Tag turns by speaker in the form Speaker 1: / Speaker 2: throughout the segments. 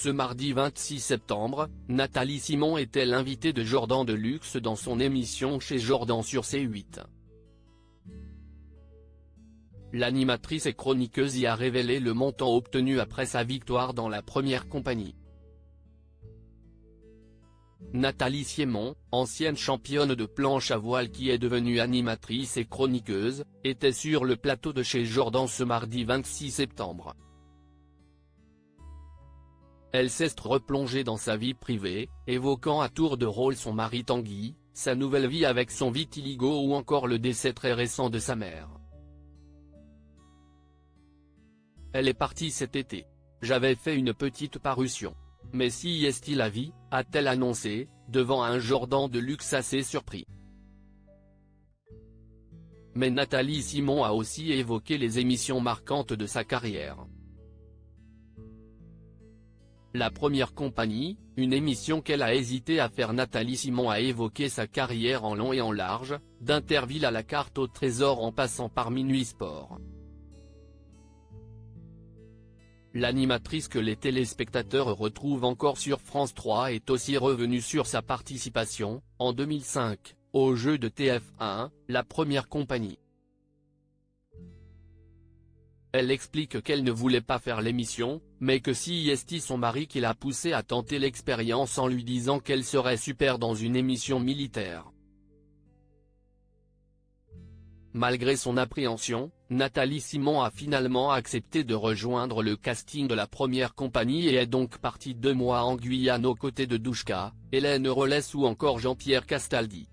Speaker 1: Ce mardi 26 septembre, Nathalie Simon était l'invitée de Jordan Deluxe dans son émission Chez Jordan sur C8. L'animatrice et chroniqueuse y a révélé le montant obtenu après sa victoire dans la première compagnie. Nathalie Simon, ancienne championne de planche à voile qui est devenue animatrice et chroniqueuse, était sur le plateau de Chez Jordan ce mardi 26 septembre. Elle s'est replongée dans sa vie privée, évoquant à tour de rôle son mari Tanguy, sa nouvelle vie avec son vitiligo ou encore le décès très récent de sa mère. Elle est partie cet été. J'avais fait une petite parution. Mais si est-il la vie, a-t-elle annoncé, devant un Jordan Deluxe assez surpris. Mais Nathalie Simon a aussi évoqué les émissions marquantes de sa carrière. La première compagnie, une émission qu'elle a hésité à faire. Nathalie Simon a évoqué sa carrière en long et en large, d'Interville à la carte au trésor en passant par Minuit Sport. L'animatrice que les téléspectateurs retrouvent encore sur France 3 est aussi revenue sur sa participation, en 2005, au jeu de TF1, La Première Compagnie. Elle explique qu'elle ne voulait pas faire l'émission, mais que c'est son mari qui l'a poussée à tenter l'expérience en lui disant qu'elle serait super dans une émission militaire. Malgré son appréhension, Nathalie Simon a finalement accepté de rejoindre le casting de La Première Compagnie et est donc partie 2 mois en Guyane aux côtés de Douchka, Hélène Rollès ou encore Jean-Pierre Castaldi.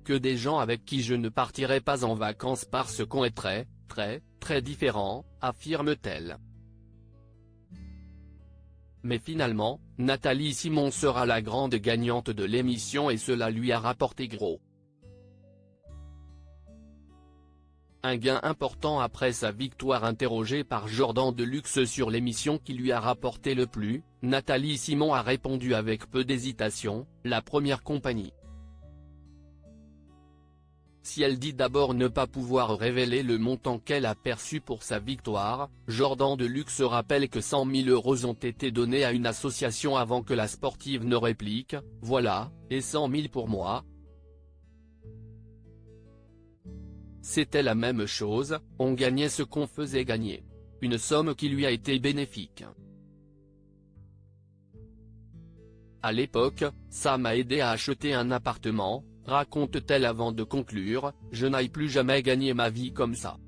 Speaker 1: Que des gens avec qui je ne partirai pas en vacances parce qu'on est très différents, affirme-t-elle. Mais finalement, Nathalie Simon sera la grande gagnante de l'émission et cela lui a rapporté gros. Un gain important après sa victoire. Interrogée par Jordan Deluxe sur l'émission qui lui a rapporté le plus, Nathalie Simon a répondu avec peu d'hésitation, La Première Compagnie. Si elle dit d'abord ne pas pouvoir révéler le montant qu'elle a perçu pour sa victoire, Jordan Deluxe rappelle que 100 000 € ont été donnés à une association avant que la sportive ne réplique, « Voilà, et 100 000 pour moi ». C'était la même chose, on gagnait ce qu'on faisait gagner. Une somme qui lui a été bénéfique. À l'époque, ça m'a aidé à acheter un appartement, raconte-t-elle avant de conclure, je n'aille plus jamais gagner ma vie comme ça.